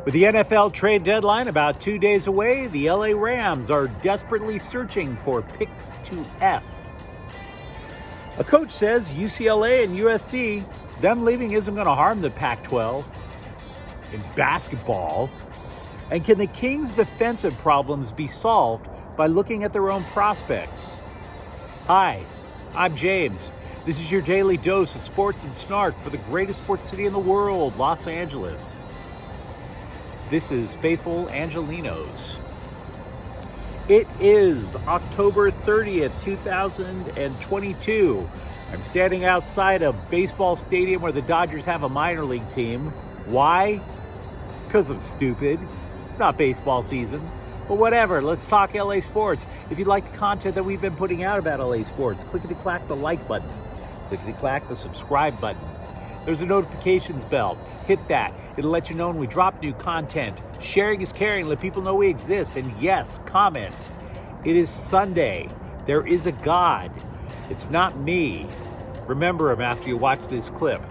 With the NFL trade deadline about 2 days away, the LA Rams are desperately searching for picks to F. A coach says UCLA and USC, them leaving isn't going to harm the Pac-12 in basketball. And can the Kings' defensive problems be solved by looking at their own prospects? Hi, I'm James. This is your daily dose of sports and snark for the greatest sports city in the world, Los Angeles. This is Faithful Angelenos. It is October 30th, 2022. I'm standing outside a baseball stadium where the Dodgers have a minor league team. Why? Because I'm stupid. It's not baseball season. But whatever, let's talk LA sports. If you like the content that we've been putting out about LA sports, clickety-clack the like button. Clickety-clack the subscribe button. There's a notifications bell. Hit that. It'll let you know when we drop new content. Sharing is caring. Let people know we exist. And yes, comment. It is Sunday. There is a God. It's not me. Remember him after you watch this clip.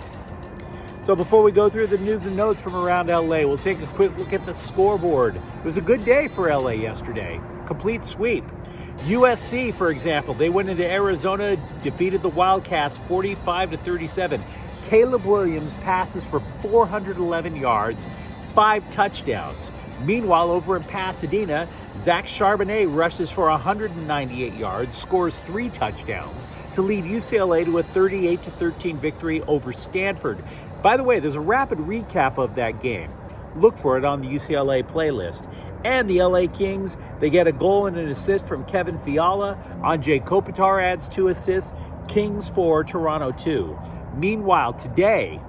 So before we go through the news and notes from around LA, we'll take a quick look at the scoreboard. It was a good day for LA yesterday. Complete sweep. USC, for example, they went into Arizona, defeated the Wildcats 45-37. Caleb Williams passes for 411 yards, 5 touchdowns. Meanwhile, over in Pasadena, Zach Charbonnet rushes for 198 yards, scores 3 touchdowns to lead UCLA to a 38-13 victory over Stanford. By the way, there's a rapid recap of that game. Look for it on the UCLA playlist. And the LA Kings, they get a goal and an assist from Kevin Fiala. Anze Kopitar adds 2 assists. Kings 4, Toronto 2. Meanwhile, today,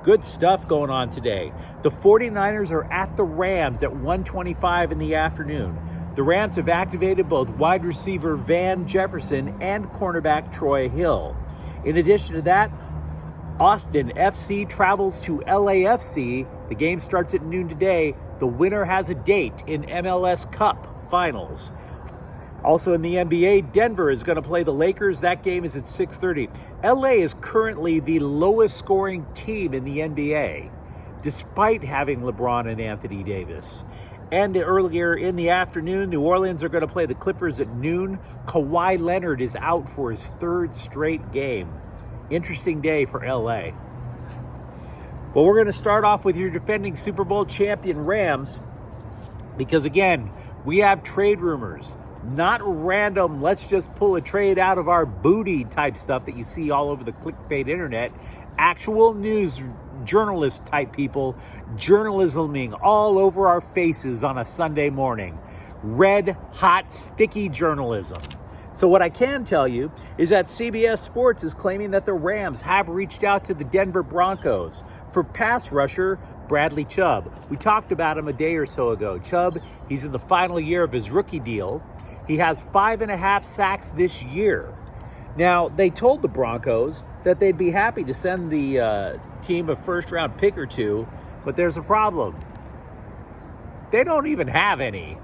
good stuff going on today. The 49ers are at the Rams at 1:25 in the afternoon. The Rams have activated both wide receiver Van Jefferson and cornerback Troy Hill. In addition to that, Austin FC travels to LAFC. The game starts at noon today. The winner has a date in MLS Cup Finals. Also in the NBA, Denver is going to play the Lakers. That game is at 6:30. LA is currently the lowest scoring team in the NBA, despite having LeBron and Anthony Davis. And earlier in the afternoon, New Orleans are going to play the Clippers at noon. Kawhi Leonard is out for his 3rd straight game. Interesting day for LA. Well, we're going to start off with your defending Super Bowl champion Rams, because again, we have trade rumors. Not random, let's just pull a trade out of our booty type stuff that you see all over the clickbait internet. Actual news journalist type people journalisming all over our faces on a Sunday morning. Red hot sticky journalism. So what I can tell you is that CBS Sports is claiming that the Rams have reached out to the Denver Broncos for pass rusher Bradley Chubb. We talked about him a day or so ago. Chubb, he's in the final year of his rookie deal. He has 5.5 sacks this year. Now, they told the Broncos that they'd be happy to send the team a first-round pick or 2, but there's a problem. They don't even have any.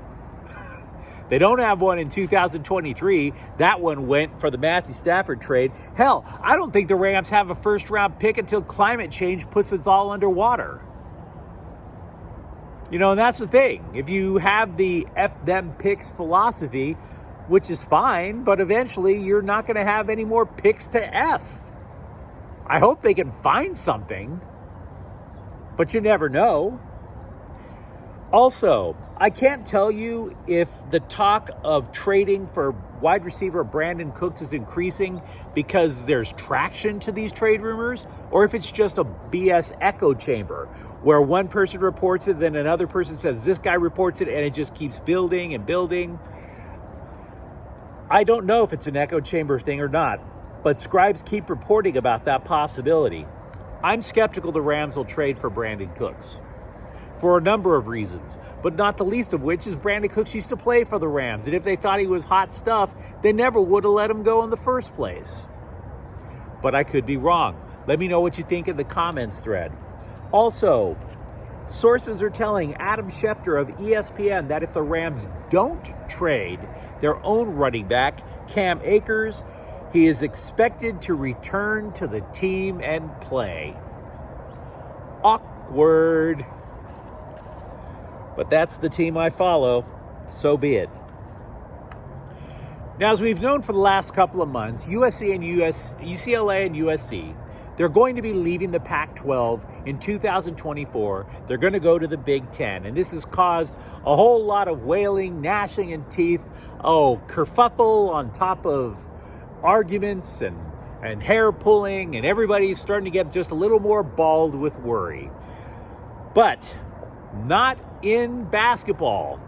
They don't have one in 2023. That one went for the Matthew Stafford trade. Hell, I don't think the Rams have a first-round pick until climate change puts us all underwater. You know, and that's the thing. If you have the F them picks philosophy, which is fine, but eventually you're not going to have any more picks to F. I hope they can find something, but you never know. Also, I can't tell you if the talk of trading for wide receiver Brandon Cooks is increasing because there's traction to these trade rumors, or if it's just a BS echo chamber where one person reports it, then another person says this guy reports it, and it just keeps building and building. I don't know if it's an echo chamber thing or not, but scribes keep reporting about that possibility. I'm skeptical the Rams will trade for Brandon Cooks for a number of reasons, but not the least of which is Brandon Cooks used to play for the Rams, and if they thought he was hot stuff, they never would have let him go in the first place. But I could be wrong. Let me know what you think in the comments thread. Also, sources are telling Adam Schefter of ESPN that if the Rams don't trade their own running back, Cam Akers, he is expected to return to the team and play. Awkward. But that's the team I follow. So be it. Now, as we've known for the last couple of months, USC and UCLA and USC, they're going to be leaving the Pac-12 in 2024. They're going to go to the Big Ten. And this has caused a whole lot of wailing, gnashing of teeth, kerfuffle on top of arguments and hair pulling, and everybody's starting to get just a little more bald with worry. But not in basketball.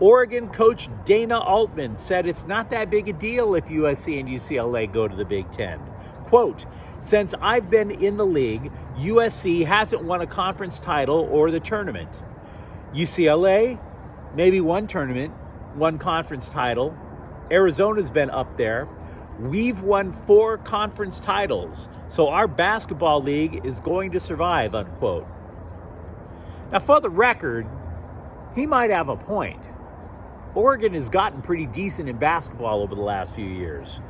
Oregon coach Dana Altman said it's not that big a deal if USC and UCLA go to the Big Ten. Quote, since I've been in the league, USC hasn't won a conference title or the tournament. UCLA, maybe one tournament, one conference title. Arizona's been up there. We've won 4 conference titles, so our basketball league is going to survive, unquote. Now, for the record, he might have a point. Oregon has gotten pretty decent in basketball over the last few years.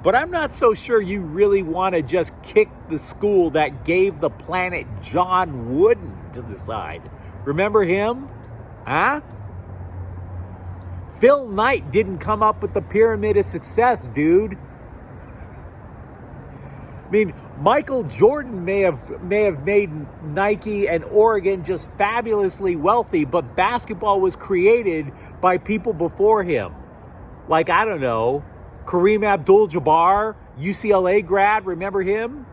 But I'm not so sure you really want to just kick the school that gave the planet John Wooden to the side. Remember him? Huh? Phil Knight didn't come up with the pyramid of success, dude. I mean, Michael Jordan may have made Nike and Oregon just fabulously wealthy, but basketball was created by people before him. Like, I don't know, Kareem Abdul-Jabbar, UCLA grad, remember him?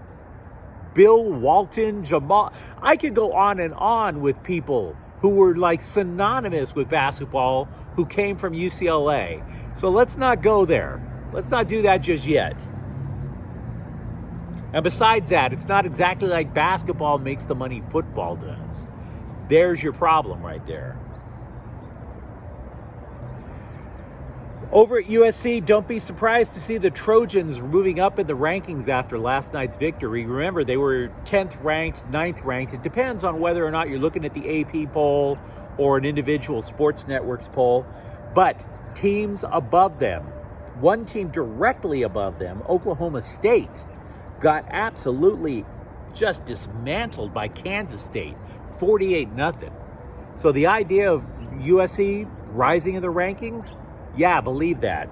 Bill Walton, Jamal. I could go on and on with people who were like synonymous with basketball who came from UCLA. So let's not go there. Let's not do that just yet. And besides that, it's not exactly like basketball makes the money football does. There's your problem right there. Over at USC, don't be surprised to see the Trojans moving up in the rankings after last night's victory. Remember, they were 10th ranked, 9th ranked. It depends on whether or not you're looking at the AP poll or an individual sports networks poll. But teams above them, one team directly above them, Oklahoma State, got absolutely just dismantled by Kansas State, 48-0. So the idea of USC rising in the rankings, yeah, believe that.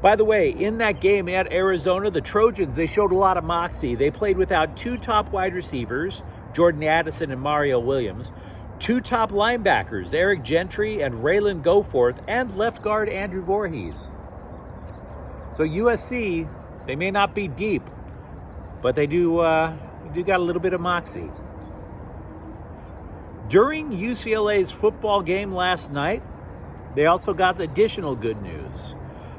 By the way, in that game at Arizona, the Trojans, they showed a lot of moxie. They played without 2 top wide receivers, Jordan Addison and Mario Williams, 2 top linebackers, Eric Gentry and Raylan Goforth, and left guard Andrew Voorhees. So USC, they may not be deep, but they do got a little bit of moxie. During UCLA's football game last night, they also got additional good news.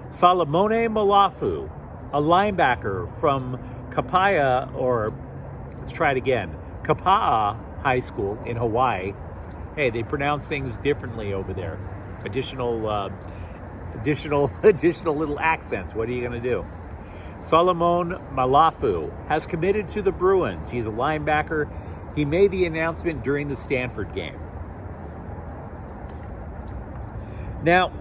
Salamone Malafu, a linebacker from Kapa'a High School in Hawaii. Hey, they pronounce things differently over there. Additional little accents. What are you going to do? Solomon Malafu has committed to the Bruins. He's a linebacker. He made the announcement during the Stanford game. Now,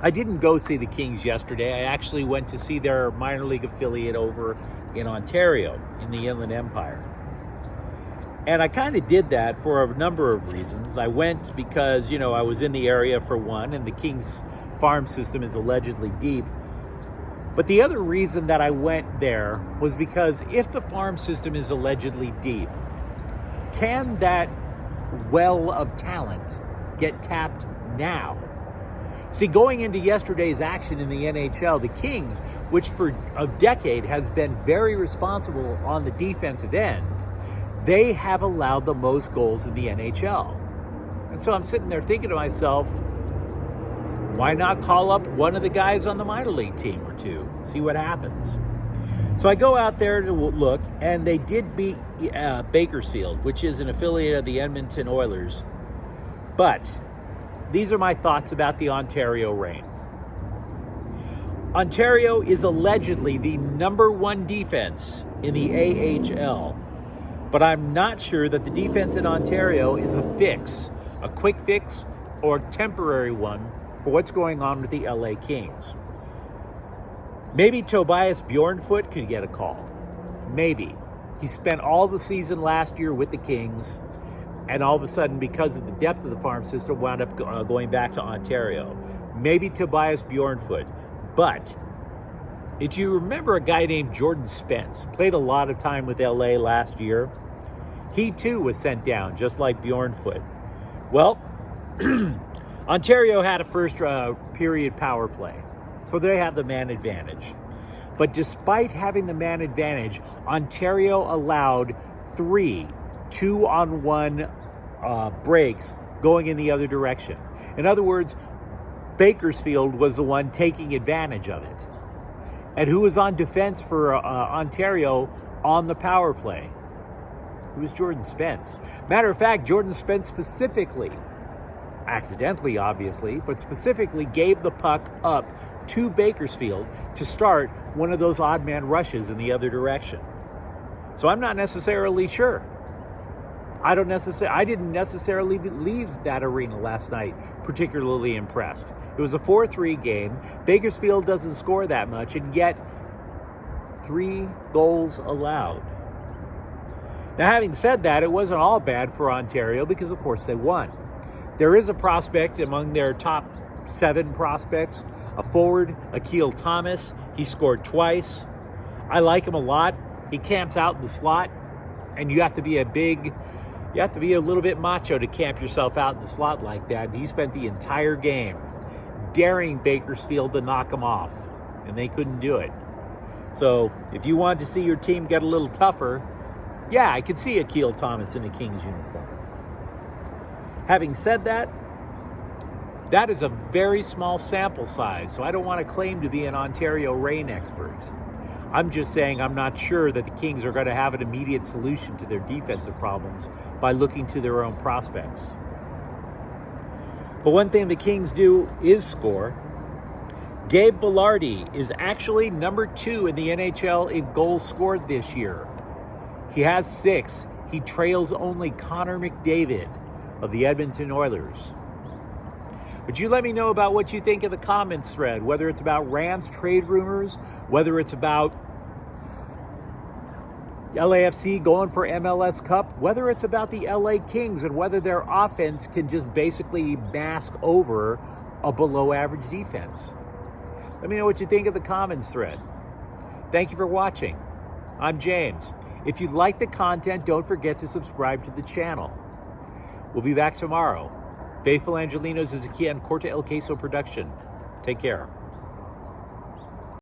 I didn't go see the Kings yesterday. I actually went to see their minor league affiliate over in Ontario in the Inland Empire. And I kind of did that for a number of reasons. I went because, I was in the area for one, and the Kings farm system is allegedly deep. But the other reason that I went there was because if the farm system is allegedly deep, can that well of talent get tapped now? See, going into yesterday's action in the NHL, the Kings, which for a decade has been very responsible on the defensive end, they have allowed the most goals in the NHL. And so I'm sitting there thinking to myself, why not call up one of the guys on the minor league team or two, see what happens? So I go out there to look, and they did beat Bakersfield, which is an affiliate of the Edmonton Oilers. But these are my thoughts about the Ontario Reign. Ontario is allegedly the number 1 defense in the AHL, but I'm not sure that the defense in Ontario is a fix, a quick fix or temporary one for what's going on with the LA Kings. Maybe Tobias Bjornfoot could get a call. Maybe. He spent all the season last year with the Kings. and all of a sudden, because of the depth of the farm system, wound up going back to Ontario. Maybe Tobias Bjornfoot. But if you remember a guy named Jordan Spence, played a lot of time with LA last year, he too was sent down, just like Bjornfoot. Well, Ontario had a first period power play, so they have the man advantage. But despite having the man advantage, Ontario allowed 3 2-on-1 breaks going in the other direction. In other words, Bakersfield was the one taking advantage of it. And who was on defense for Ontario on the power play? It was Jordan Spence. Matter of fact, Jordan Spence specifically, accidentally obviously, but specifically gave the puck up to Bakersfield to start one of those odd man rushes in the other direction. So I'm not necessarily sure. I didn't necessarily leave that arena last night particularly impressed. It was a 4-3 game. Bakersfield doesn't score that much, and yet 3 goals allowed. Now, having said that, it wasn't all bad for Ontario because, of course, they won. There is a prospect among their top 7 prospects, a forward, Akil Thomas. He scored twice. I like him a lot. He camps out in the slot, and you have to be a little bit macho to camp yourself out in the slot like that. And he spent the entire game daring Bakersfield to knock him off, and they couldn't do it. So if you wanted to see your team get a little tougher, yeah, I could see Akil Thomas in a Kings uniform. Having said that, that is a very small sample size, so I don't want to claim to be an Ontario Reign expert. I'm just saying I'm not sure that the Kings are going to have an immediate solution to their defensive problems by looking to their own prospects. But one thing the Kings do is score. Gabe Vilardi is actually number 2 in the NHL in goals scored this year. He has 6. He trails only Connor McDavid of the Edmonton Oilers. But you let me know about what you think of the comments thread, whether it's about Rams trade rumors, whether it's about LAFC going for MLS Cup, whether it's about the LA Kings and whether their offense can just basically mask over a below average defense. Let me know what you think of the comments thread. Thank you for watching. I'm James. If you like the content, don't forget to subscribe to the channel. We'll be back tomorrow. Faithful Angelenos is a Kia and Corte El Queso production. Take care.